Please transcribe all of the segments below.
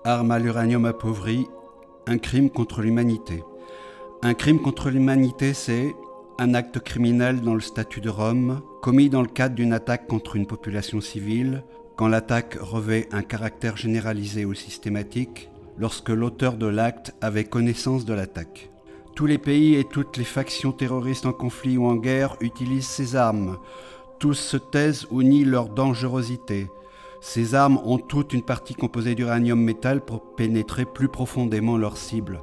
Armes à l'uranium appauvri, un crime contre l'humanité. Un crime contre l'humanité, c'est un acte criminel dans le statut de Rome, commis dans le cadre d'une attaque contre une population civile, quand l'attaque revêt un caractère généralisé ou systématique, lorsque l'auteur de l'acte avait connaissance de l'attaque. Tous les pays et toutes les factions terroristes en conflit ou en guerre utilisent ces armes. Tous se taisent ou nient leur dangerosité. Ces armes ont toutes une partie composée d'uranium métal pour pénétrer plus profondément leur cible.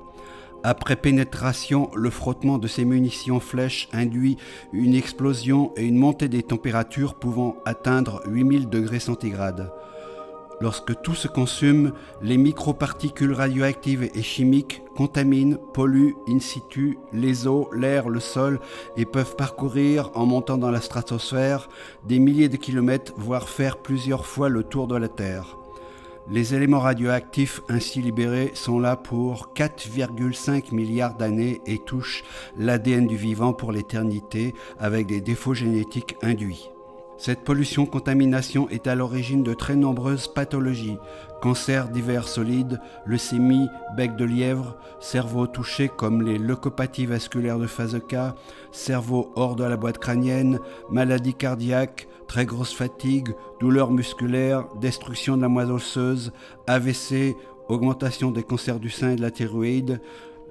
Après pénétration, le frottement de ces munitions flèches induit une explosion et une montée des températures pouvant atteindre 8000 degrés centigrades. Lorsque tout se consume, les microparticules radioactives et chimiques contaminent, polluent in situ les eaux, l'air, le sol et peuvent parcourir, en montant dans la stratosphère, des milliers de kilomètres, voire faire plusieurs fois le tour de la Terre. Les éléments radioactifs ainsi libérés sont là pour 4,5 milliards d'années et touchent l'ADN du vivant pour l'éternité avec des défauts génétiques induits. Cette pollution-contamination est à l'origine de très nombreuses pathologies, cancers divers solides, leucémie, bec de lièvre, cerveau touché comme les leucopathies vasculaires de Fazekas, cerveau hors de la boîte crânienne, maladies cardiaques, très grosse fatigue, douleurs musculaires, destruction de la moelle osseuse, AVC, augmentation des cancers du sein et de la thyroïde,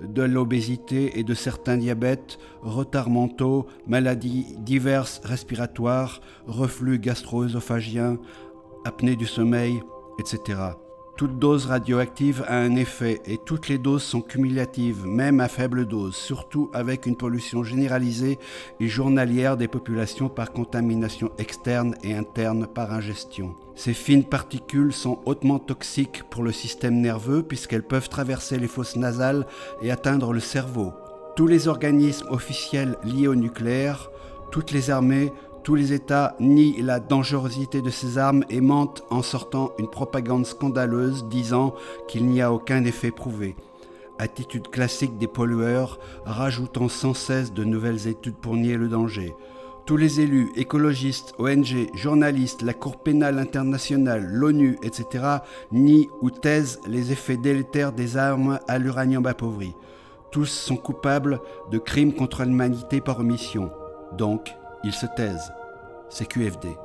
de l'obésité et de certains diabètes, retards mentaux, maladies diverses respiratoires, reflux gastro-œsophagien, apnée du sommeil, etc. Toute dose radioactive a un effet et toutes les doses sont cumulatives, même à faible dose, surtout avec une pollution généralisée et journalière des populations par contamination externe et interne par ingestion. Ces fines particules sont hautement toxiques pour le système nerveux puisqu'elles peuvent traverser les fosses nasales et atteindre le cerveau. Tous les organismes officiels liés au nucléaire, toutes les armées, tous les États nient la dangerosité de ces armes et mentent en sortant une propagande scandaleuse disant qu'il n'y a aucun effet prouvé. Attitude classique des pollueurs, rajoutant sans cesse de nouvelles études pour nier le danger. Tous les élus, écologistes, ONG, journalistes, la Cour pénale internationale, l'ONU, etc. nient ou taisent les effets délétères des armes à l'uranium appauvri. Tous sont coupables de crimes contre l'humanité par omission. Donc, ils se taisent. C'est QFD.